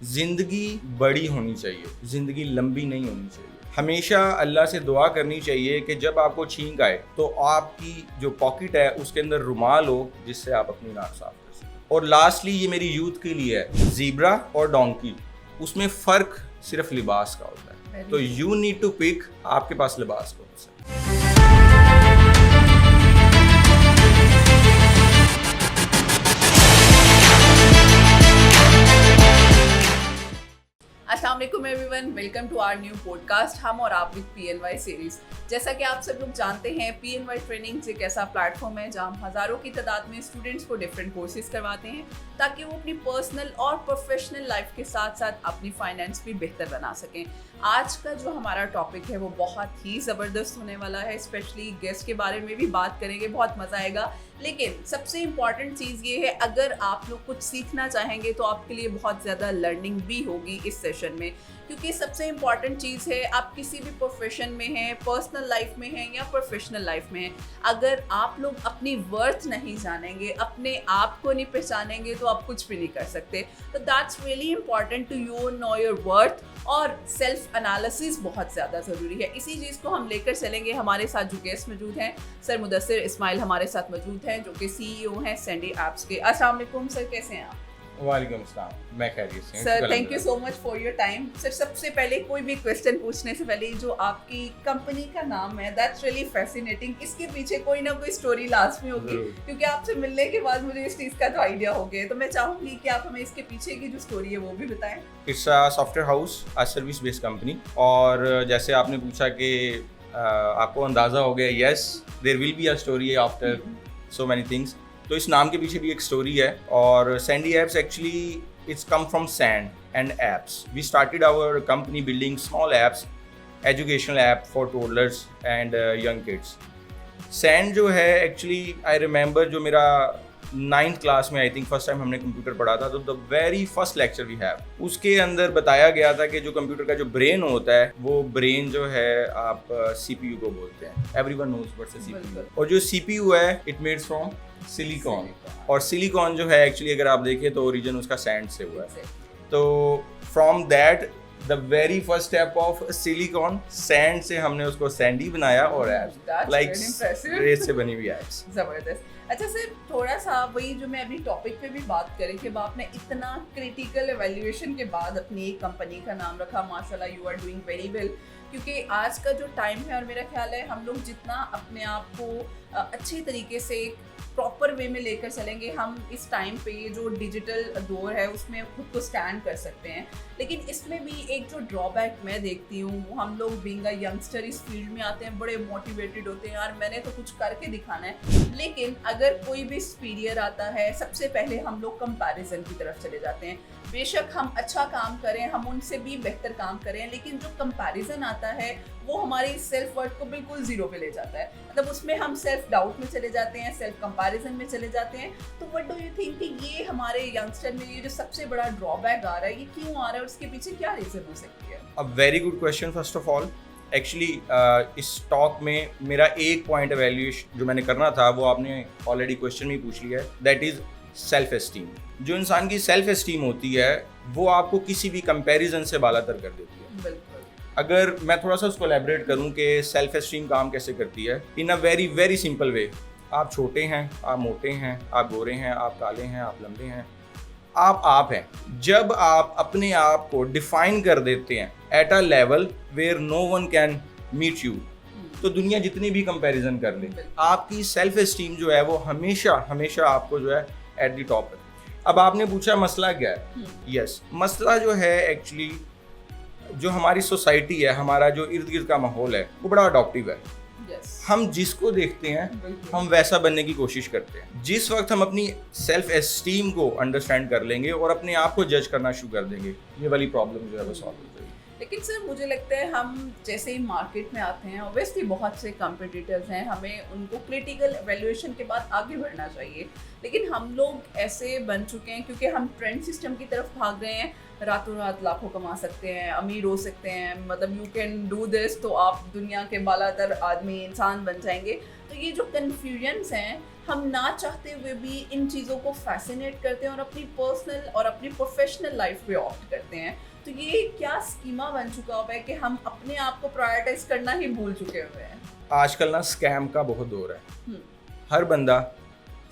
ज़िंदगी बड़ी होनी चाहिए, ज़िंदगी लंबी नहीं होनी चाहिए। हमेशा अल्लाह से दुआ करनी चाहिए कि जब आपको छींक आए तो आपकी जो पॉकेट है उसके अंदर रुमाल हो जिससे आप अपनी नाक साफ कर सकें। और लास्टली ये मेरी यूथ के लिए है, ज़ीब्रा और डोंकी, उसमें फ़र्क सिर्फ लिबास का होता है। तो यू नीड टू पिक आपके पास लिबास कौन सा है। अस्सलाम वालेकुम everyone, welcome to our new podcast हम और आप विद PNY सीरीज। जैसा कि आप सब लोग जानते हैं, PNY ट्रेनिंग्स एक ऐसा प्लेटफॉर्म है जहां हम हज़ारों की तादाद में स्टूडेंट्स को डिफरेंट कोर्सेज करवाते हैं ताकि वो अपनी पर्सनल और प्रोफेशनल लाइफ के साथ साथ अपनी फाइनेंस भी बेहतर बना सकें। आज का जो हमारा टॉपिक है वो बहुत ही ज़बरदस्त होने वाला है, स्पेशली गेस्ट के बारे में भी बात करेंगे, बहुत मज़ा आएगा। लेकिन सबसे इम्पॉर्टेंट चीज़ ये है, अगर आप लोग कुछ सीखना चाहेंगे तो आपके लिए बहुत ज़्यादा लर्निंग भी होगी इस सेशन में, क्योंकि सबसे इम्पॉर्टेंट चीज़ है, आप किसी भी प्रोफेशन में हैं, पर्सनल लाइफ में हैं या प्रोफेशनल लाइफ में हैं, अगर आप लोग अपनी वर्थ नहीं जानेंगे, अपने आप को नहीं पहचानेंगे तो आप कुछ भी नहीं कर सकते। तो that's really important to you know your worth, और सेल्फ एनालिसिस बहुत ज़्यादा ज़रूरी है। इसी चीज़ को हम लेकर चलेंगे। हमारे साथ जो गेस्ट मौजूद हैं, सर मुदस्सिर इस्माइल हमारे साथ मौजूद हैं, जो कि CEO हैं सेंडी ऐप्स के। अस्सलाम वालेकुम सर, कैसे हैं आप? वालेकुम अस्सलाम, मैं खैरियत से हूं। Sir thank you so much for your time. Sir सबसे पहले कोई भी क्वेश्चन पूछने से पहले, जो आपकी कंपनी का नाम है दैट्स रियली फैसिनेटिंग, इसके पीछे कोई ना कोई स्टोरी लाजमी होगी, क्योंकि आपसे मिलने के बाद मुझे इस चीज़ का तो आइडिया हो गया। तो मैं चाहूँगी कि आप हमें इसके पीछे की जो स्टोरी है वो भी बताएं। It's a software house, a service based company. और जैसे आपने पूछा कि आपको अंदाज़ा हो गया, yes there will be a story after so many things. तो इस नाम के पीछे भी एक स्टोरी है। और Sandy apps actually it's come from sand and apps. We started our company building small apps, educational app for toddlers and young kids. Sand जो है actually I remember जो मेरा 9th क्लास में आई थिंक फर्स्ट टाइम हमने computer पढ़ा था, तो the very first lecture we have, उसके अंदर बताया गया था कि जो कंप्यूटर का जो ब्रेन होता है, वो ब्रेन जो है आप CPU को बोलते हैं। Everyone knows what's a CPU। और जो CPU है इट मेड्स फ्रॉम सिलिकॉन, और सिलिकॉन जो है एक्चुअली अगर आप देखें तो ओरिजिन उसका सैंड से हुआ है। तो from that the very first step of silicon, sand से हमने उसको सैंडी बनाया और एप्स लाइक रेत से बनी हुई एप्स। जबरदस्त। अच्छा सर, थोड़ा सा वही जो मैं अभी टॉपिक पे भी बात करी कि आपने इतना क्रिटिकल एवेल्युएशन के बाद अपनी एक कंपनी का नाम रखा, माशाल्लाह you are doing very well. क्योंकि आज का जो टाइम है, और मेरा ख्याल है हम लोग जितना अपने आप को अच्छे तरीके से प्रॉपर वे में लेकर चलेंगे, हम इस टाइम पे ये जो डिजिटल दौर है उसमें खुद को स्टैंड कर सकते हैं। लेकिन इसमें भी एक जो ड्रॉबैक मैं देखती हूँ, वो हम लोग बीइंग अ यंगस्टर इस फील्ड में आते हैं, बड़े मोटिवेटेड होते हैं, यार मैंने तो कुछ करके दिखाना है। लेकिन अगर कोई भी सुपीरियर आता है, सबसे पहले हम लोग कंपैरिजन की तरफ चले जाते हैं। बेशक हम अच्छा काम करें, हम उनसे भी बेहतर काम करें, लेकिन जो कंपैरिजन आता है वो हमारी सेल्फ वर्थ को बिल्कुल जीरो पे ले जाता है। मतलब उसमें हम सेल्फ डाउट में चले जाते हैं, सेल्फ कंपैरिजन में चले जाते हैं। तो व्हाट डू यू थिंक कि ये हमारे यंगस्टर में ये जो सबसे बड़ा ड्रॉबैक आ रहा है, ये क्यों आ रहा है और इसके पीछे क्या रीजन हो सकती है? A very good question. First of all actually इस टॉक में मेरा एक पॉइंट एवेल्यूएशन जो मैंने करना था वो आपने ऑलरेडी क्वेश्चन में पूछ लिया है, दैट इज़ सेल्फ एस्टीम। जो इंसान की सेल्फ एस्टीम होती है वो आपको किसी भी कंपैरिजन से बालातर कर देती है। बिल्कुल। अगर मैं थोड़ा सा उसको एलैबोरेट करूं कि सेल्फ एस्टीम काम कैसे करती है, in a very very simple way. आप छोटे हैं, आप मोटे हैं, आप गोरे हैं, आप काले हैं, आप लंबे हैं, आप हैं। जब आप अपने आप को डिफाइन कर देते हैं at a level where no one can meet you, तो दुनिया जितनी भी कंपैरिजन कर ले, आपकी सेल्फ एस्टीम जो है वो हमेशा हमेशा आपको जो है एट द टॉप है। अब आपने पूछा मसला क्या है? यस, मसला जो है एक्चुअली जो हमारी सोसाइटी है, हमारा जो इर्द गिर्द का माहौल है, वो बड़ा अडॉप्टिव है। हम जिसको देखते हैं हम वैसा बनने की कोशिश करते हैं। जिस वक्त हम अपनी सेल्फ एस्टीम को अंडरस्टैंड कर लेंगे और अपने आप को जज करना शुरू कर देंगे, ये वाली प्रॉब्लम जो है वो सॉल्व हो जाएगी। लेकिन सर मुझे लगता है हम जैसे ही मार्केट में आते हैं, ऑब्वियसली बहुत से कंपटीटर्स हैं, हमें उनको क्रिटिकल एवेल्युएशन के बाद आगे बढ़ना चाहिए। लेकिन हम लोग ऐसे बन चुके हैं, क्योंकि हम ट्रेंड सिस्टम की तरफ भाग रहे हैं, रातों रात लाखों कमा सकते हैं, अमीर हो सकते हैं, मतलब यू कैन डू दिस, तो आप दुनिया के बालातर आदमी इंसान बन जाएंगे। तो ये जो कन्फ्यूजन्स हैं हम ना चाहते हुए भी इन चीज़ों को फैसिनेट करते हैं और अपनी पर्सनल और अपनी प्रोफेशनल लाइफ पे ऑप्ट करते हैं। तो ये क्या स्कीमा बन चुका हुआ है कि हम अपने आप को प्रायोरिटाइज करना ही भूल चुके हुए हैं। आजकल ना स्कैम का बहुत दौर है, हर बंदा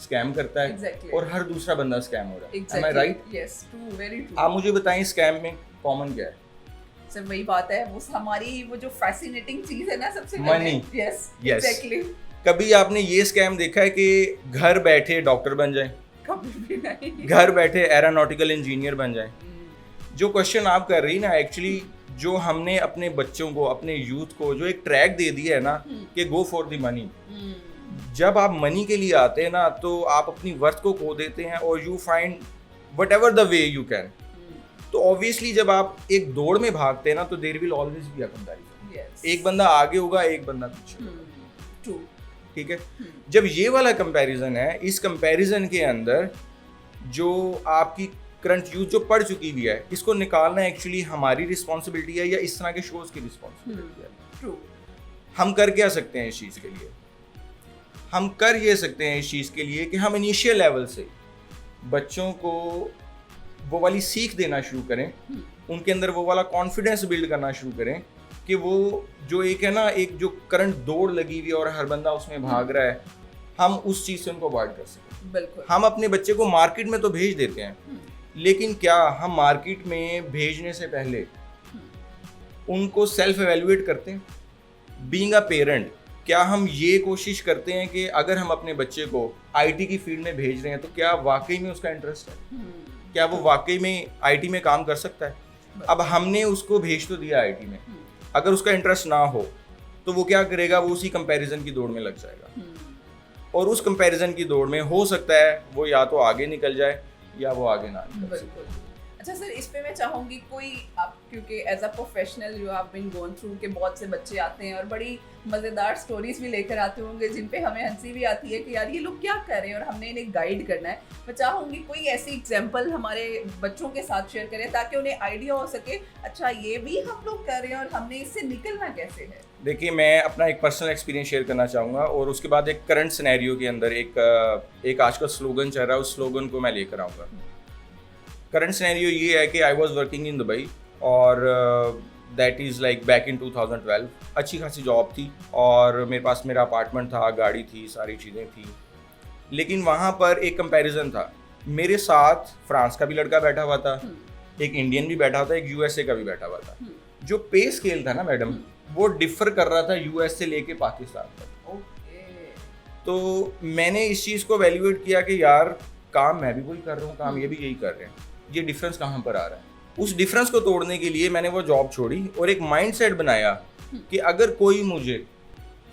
स्कैम करता है और हर दूसरा बंदा स्कैम हो रहा है। Am I right? Yes, true, very true. आप मुझे बताएं स्कैम में कॉमन क्या है? सर वही बात है, वो हमारी वो जो फैसिनेटिंग चीज है ना सबसे Money. Yes, Yes. exactly. कभी आपने ये स्कैम देखा है कि घर बैठे डॉक्टर बन जाए, कभी भी नहीं। घर बैठे एरोनॉटिकल इंजीनियर बन जाए? जो क्वेश्चन आप कर रही ना, एक्चुअली जो हमने अपने बच्चों को, अपने यूथ को जो एक ट्रैक दे दिया है ना कि गो फॉर द मनी, जब आप मनी के लिए आते हैं ना तो आप अपनी वर्थ को खो देते हैं और you find whatever the way you can. तो ऑब्वियसली जब आप एक दौड़ में भागते हैं ना तो there will always be a comparison. एक बंदा आगे होगा, एक बंदा पीछे होगा, ठीक है। जब ये वाला कंपैरिजन है, इस कंपैरिजन के अंदर जो आपकी करंट यूथ जो पढ़ चुकी हुई है, इसको निकालना एक्चुअली हमारी रिस्पॉन्सिबिलिटी है या इस तरह के शोज की रिस्पॉन्सिबिलिटी है। हम कर क्या सकते हैं इस चीज़ के लिए? हम कर ये सकते हैं इस चीज़ के लिए कि हम इनिशियल लेवल से बच्चों को वो वाली सीख देना शुरू करें, उनके अंदर वो वाला कॉन्फिडेंस बिल्ड करना शुरू करें कि वो जो एक है ना, एक जो करंट दौड़ लगी हुई है और हर बंदा उसमें भाग रहा है, हम उस चीज़ से उनको अवॉइड कर सकें। बिल्कुल। हम अपने बच्चे को मार्केट में तो भेज देते हैं, लेकिन क्या हम मार्केट में भेजने से पहले उनको सेल्फ एवेल्युएट करते हैं? बीइंग अ पेरेंट, क्या हम ये कोशिश करते हैं कि अगर हम अपने बच्चे को आईटी की फील्ड में भेज रहे हैं तो क्या वाकई में उसका इंटरेस्ट है? क्या वो वाकई में आईटी में काम कर सकता है? अब हमने उसको भेज तो दिया आईटी में, अगर उसका इंटरेस्ट ना हो तो वो क्या करेगा? वो उसी कंपैरिजन की दौड़ में लग जाएगा और उस कंपैरिजन की दौड़ में हो सकता है वो या तो आगे निकल जाए या वो आगे ना निकल सके। अच्छा सर, इस पे मैं चाहूँगी कोई आप, क्योंकि as a professional you have been gone through के बहुत से बच्चे आते हैं और बड़ी मज़ेदार स्टोरीज भी लेकर आते होंगे जिन पे हमें हंसी भी आती है कि यार ये लोग क्या कर रहे हैं और हमने इन्हें गाइड करना है। मैं चाहूँगी कोई ऐसी एग्जांपल हमारे बच्चों के साथ शेयर करें ताकि उन्हें आइडिया हो सके, अच्छा ये भी हम लोग कर रहे हैं और हमने इससे निकलना कैसे है। देखिए, मैं अपना एक पर्सनल एक्सपीरियंस शेयर करना चाहूँगा और उसके बाद एक करंट सिनेरियो के अंदर एक आजकल स्लोगन चल रहा है, उस स्लोगन को मैं लेकर आऊँगा। करंट सिनेरियो ये है कि I was working in Dubai और that is like back in 2012। अच्छी खासी जॉब थी और मेरे पास मेरा अपार्टमेंट था, गाड़ी थी, सारी चीज़ें थी, लेकिन वहाँ पर एक कंपैरिजन था। मेरे साथ फ्रांस का भी लड़का बैठा हुआ था, एक इंडियन भी बैठा था, एक यूएसए का भी बैठा हुआ था। जो पे स्केल था ना मैडम, वो डिफर कर रहा था यूएस से लेके पाकिस्तान तक। तो मैंने इस चीज़ को वैल्यूएट किया कि यार काम मैं भी वही कर रहा हूँ, काम ये भी यही कर रहे हैं, ये डिफरेंस कहाँ पर आ रहा है। उस डिफरेंस को तोड़ने के लिए मैंने वो जॉब छोड़ी और एक माइंडसेट बनाया कि अगर कोई मुझे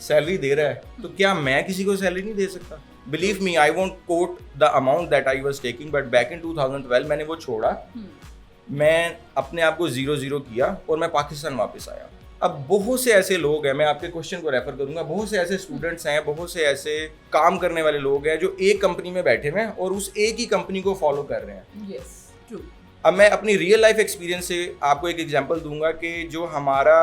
सैलरी दे रहा है तो क्या मैं किसी को सैलरी नहीं दे सकता। Believe me, I won't quote the amount that I was taking, but back in 2012 मैंने वो छोड़ा, मैं अपने आप को 0-0 किया और मैं पाकिस्तान वापस आया। अब बहुत से ऐसे लोग हैं, मैं आपके क्वेश्चन को रेफर करूंगा, बहुत से ऐसे स्टूडेंट्स हैं, बहुत से ऐसे काम करने वाले लोग हैं जो एक कंपनी में बैठे हुए हैं और उस एक ही कंपनी को फॉलो कर रहे हैं। Yes, true. अब मैं अपनी रियल लाइफ एक्सपीरियंस से आपको एक एग्जांपल दूंगा कि जो हमारा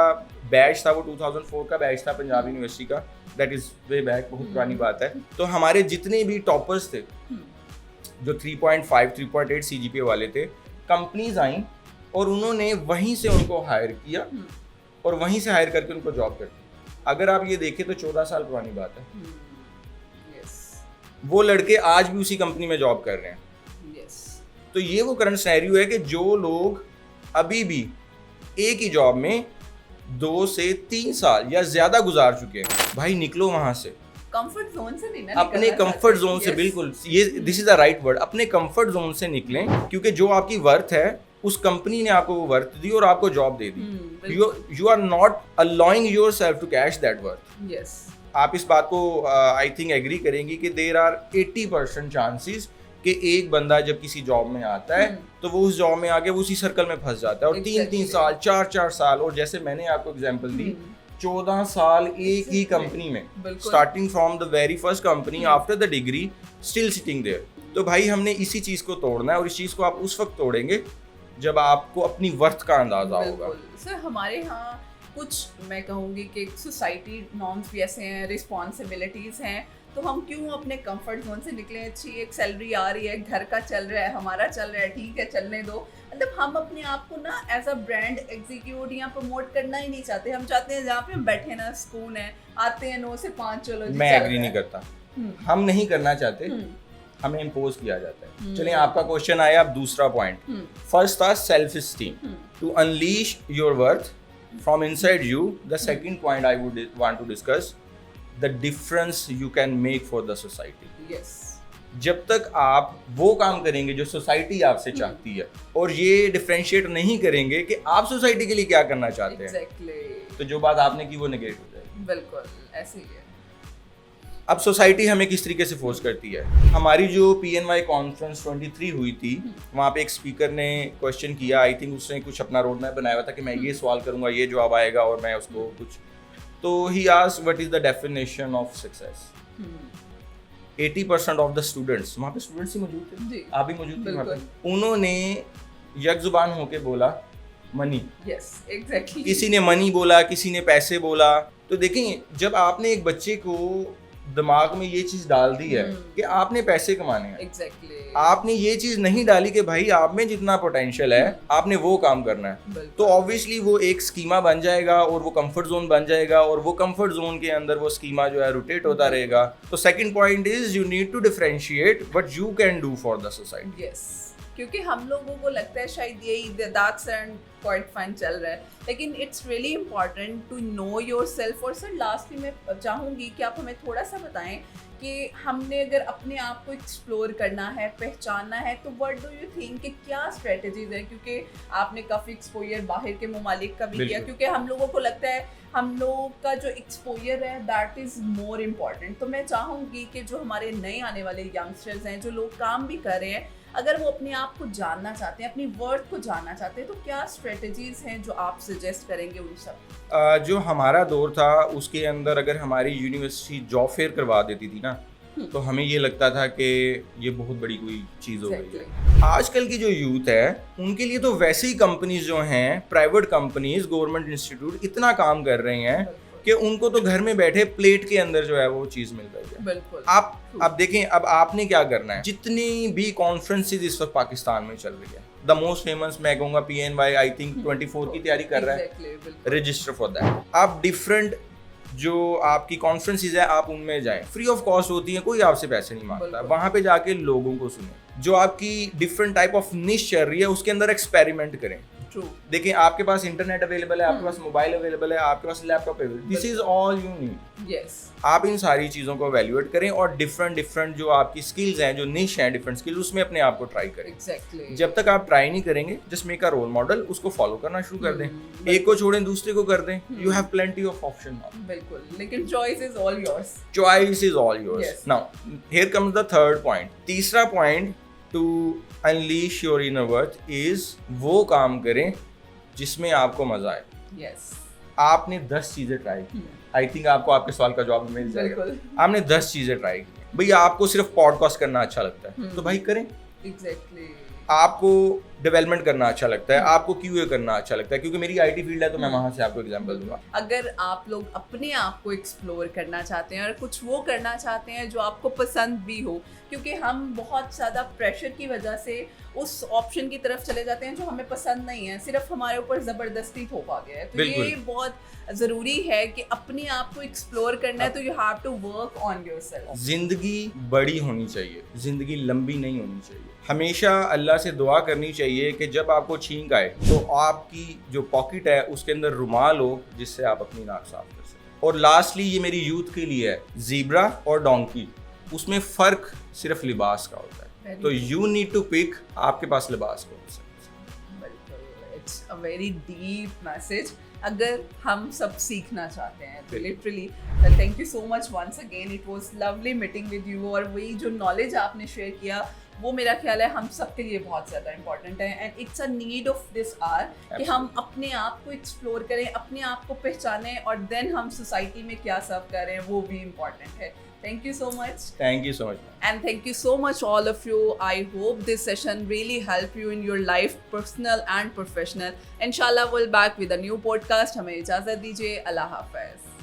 बैच था वो 2004 का बैच था पंजाब यूनिवर्सिटी का, दैट इज़ वे बैक, बहुत पुरानी बात है। तो हमारे जितने भी टॉपर्स थे जो 3.5 3.8 सीजीपीए वाले थे, कंपनीज आई और उन्होंने वहीं से उनको हायर किया और वहीं से हायर करके उनको जॉब कर दी। अगर आप ये देखें तो 14 साल पुरानी बात है। वो लड़के आज भी उसी कंपनी में जॉब कर रहे हैं। तो ये वो करंट सिनेरियो है कि जो लोग अभी भी एक ही जॉब में 2 से 3 साल या ज्यादा गुजार चुके हैं, भाई निकलो वहां से, कंफर्ट जोन से नहीं ना, अपने कंफर्ट जोन से। बिल्कुल, ये this is the right word, अपने कंफर्ट जोन से निकलें, क्योंकि जो आपकी वर्थ है उस कंपनी ने आपको वो वर्थ दी और आपको जॉब दे दी। You are not allowing yourself to cash that worth. आप इस बात को आई थिंक एग्री करेंगी कि देयर आर 80% चांसेस कि एक बंदा जब किसी जॉब में आता है तो वो उस जॉब में आके वो उसी सर्कल में फंस जाता है और 3-3 साल 4-4 साल, और जैसे मैंने आपको एग्जांपल दी 14 साल एक ही कंपनी में, starting from the very first company after the degree, still sitting there. तो भाई हमने इसी चीज़ को तोड़ना है और इस चीज़ को आप उस वक्त तोड़ेंगे जब आपको अपनी वर्थ का अंदाजा होगा। सर हमारे यहाँ कुछ, मैं कहूँगी कि सोसाइटी नॉर्म्स भी ऐसे हैं, रिस्पॉन्सिबिलिटीज़ हैं तो हम क्यों अपने कंफर्ट जोन से निकले? अच्छी एक सैलरी आ रही है, घर का चल रहा है, हमारा चल रहा है, ठीक है चलने दो। मतलब हम अपने आप को ना एज अ ब्रांड एग्जीक्यूट या प्रमोट करना ही नहीं चाहते। हम चाहते हैं जहाँ पे हम बैठे ना सुकून है, आते हैं 9 से 5, चलो जी मैं चल एग्री रहा नहीं है। करता, हम नहीं करना चाहते, हमें इम्पोज किया जाता है। चलिए आपका क्वेश्चन आया, अब दूसरा पॉइंट। फर्स्ट था self esteem, to unleash your worth from inside you. The second point I would want to discuss the difference you can make for the society. Yes, जब तक आप वो काम करेंगे जो सोसाइटी आपसे चाहती है और ये डिफरेंशिएट नहीं करेंगे कि आप सोसाइटी के लिए क्या करना चाहते हैं, एग्जैक्टली, तो जो बात आपने की वो नेगेट हो जाएगी। बिल्कुल ऐसे ही है। अब सोसाइटी हमें किस तरीके से फोर्स करती है? हमारी जो PNY कॉन्फ्रेंस 23 हुई थी, वहाँ पे एक स्पीकर ने क्वेश्चन किया, आई थिंक उसने कुछ अपना रोड मैप बनाया हुआ था कि मैं ये सवाल करूँगा, ये जवाब आएगा और मैं उसको कुछ, तो he asked what is the definition of success. 80% of the students, वहाँ पे स्टूडेंट्स ही मौजूद थे, जी, आप भी मौजूद थे वहाँ पे, बिल्कुल। उन्होंने यकजुबान होके बोला मनी। Yes, exactly. किसी ने मनी बोला, किसी ने पैसे बोला। तो देखें, जब आपने एक बच्चे को दिमाग में ये चीज डाल दी है कि आपने पैसे कमाने हैं, एग्जैक्टली, आपने ये चीज नहीं डाली कि भाई आप में जितना पोटेंशियल है आपने वो काम करना है, बिल्कुल। तो ऑब्वियसली वो एक स्कीमा बन जाएगा और वो कंफर्ट जोन बन जाएगा और वो कंफर्ट जोन के अंदर वो स्कीमा जो है रोटेट होता रहेगा। तो second point is you need to differentiate what you can do for the society. Yes, क्योंकि हम लोगों को लगता है शायद यही दैट्स एंड क्वाइट फाइन चल रहा है, लेकिन it's really important to know yourself. और सर लास्टली मैं चाहूँगी कि आप हमें थोड़ा सा बताएं कि हमने अगर अपने आप को एक्सप्लोर करना है, पहचानना है, तो व्हाट डू यू थिंक कि क्या स्ट्रेटजीज है? क्योंकि आपने काफ़ी एक्सपोजर बाहर के ममालिक का भी किया, क्योंकि हम लोगों को लगता है हम लोग का जो एक्सपोजर है दैट इज़ मोर इम्पॉर्टेंट। तो मैं चाहूँगी कि जो हमारे नए आने वाले यंगस्टर्स हैं, जो लोग काम भी कर रहे हैं, अगर वो अपने आप को जानना चाहते हैं, अपनी वर्थ को जानना चाहते हैं, तो क्या स्ट्रेटजीज हैं जो आप सजेस्ट करेंगे उन सब? जो हमारा दौर था उसके अंदर अगर हमारी यूनिवर्सिटी जॉब फेयर करवा देती थी ना, तो हमें ये लगता था कि ये बहुत बड़ी कोई चीज़ हो गई है। आजकल की जो यूथ है उनके लिए तो वैसे ही कंपनीज जो हैं, प्राइवेट कंपनीज, गवर्नमेंट इंस्टीट्यूट इतना काम कर रहे हैं कि उनको तो घर में बैठे प्लेट के अंदर जो है वो चीज़ मिल रही है। बिल्कुल। आप देखें, अब आपने क्या करना है, जितनी भी कॉन्फ्रेंसेज इस वक्त पाकिस्तान में चल रही है, द मोस्ट फेमस मैं कहूँगा PNY आई थिंक 24 की तैयारी कर रहा है, रजिस्टर फॉर दैट। आप डिफरेंट जो आपकी कॉन्फ्रेंसेज है आप उनमें जाएं, फ्री ऑफ कॉस्ट होती है, कोई आपसे पैसे नहीं मांगता, वहाँ पे जाके लोगों को सुने, जो आपकी डिफरेंट टाइप ऑफ निश चल रही है उसके अंदर एक्सपेरिमेंट करें। देखिए, आपके पास इंटरनेट अवेलेबल है, आपके पास मोबाइल अवेलेबल है, आपके पास laptop available, this is all you need. Yes, आप इन सारी चीज़ों को एवेल्युएट करें और डिफरेंट जो आपकी स्किल्स हैं, जो निश हैं, डिफरेंट स्किल्स, उसमें अपने आप को ट्राई करें। एग्जैक्टली। जब तक आप ट्राई नहीं करेंगे, just make a role model, उसको फॉलो करना शुरू कर दें, एक को छोड़ें दूसरे को कर दें, you have plenty of option. बिल्कुल, लेकिन choice is all yours. Choice is all yours. Now here comes the third point. तीसरा point to unleash your inner worth is वो काम करें जिसमें आपको मजा आए। यस, आपने 10 चीजें ट्राई की, आई थिंक आपको आपके सवाल का जवाब मिल जाएगा। आपने 10 चीजें ट्राई की, भैया आपको सिर्फ पॉडकास्ट करना अच्छा लगता है तो भाई करें। एग्जैक्टली। आपको डेवलपमेंट करना अच्छा लगता है, आपको QA करना अच्छा लगता है, क्योंकि मेरी IT फील्ड है तो मैं वहां से आपको एग्जांपल दूंगा। अगर आप लोग अपने आप को एक्सप्लोर करना चाहते हैं और कुछ वो करना चाहते हैं जो आपको पसंद भी हो, क्योंकि हम बहुत ज़्यादा प्रेशर की वजह से उस ऑप्शन की तरफ चले जाते हैं जो हमें पसंद नहीं है, सिर्फ हमारे ऊपर ज़बरदस्ती थोपा गया है। तो ये बहुत ज़रूरी है कि अपने आप को एक्सप्लोर करना है, तो you have to work on yourself. जिंदगी बड़ी होनी चाहिए, जिंदगी लंबी नहीं होनी चाहिए। हमेशा अल्लाह से दुआ करनी चाहिए कि जब आपको छींक आए तो आपकी जो पॉकेट है उसके अंदर रुमाल हो जिससे आप अपनी नाक साफ कर सकें। और लास्टली ये मेरी यूथ के लिए है, ज़ीब्रा और डोंकी, उसमें फ़र्क सिर्फ लिबास का होता है, तो यू नीड टू पिक आपके पास लिबास कौन सा। It's a very deep message अगर हम सब सीखना चाहते हैं तो literally thank you so much once again. It was lovely meeting with you, और वही जो नॉलेज आपने शेयर किया वो मेरा ख्याल है हम सबके लिए बहुत ज़्यादा इंपॉर्टेंट है, and it's a need of this hour कि हम अपने आप को एक्सप्लोर करें, अपने आप को पहचानें, और देन हम सोसाइटी में क्या सर्व कर रहे हैं वो भी इम्पॉर्टेंट है। Thank you so much. Thank you so much. And thank you so much all of you. I hope this session really helped you in your life, personal and professional. Inshallah we'll back with a new podcast. हमें इजाज़त दीजिए। अल्लाह हाफ़िज़।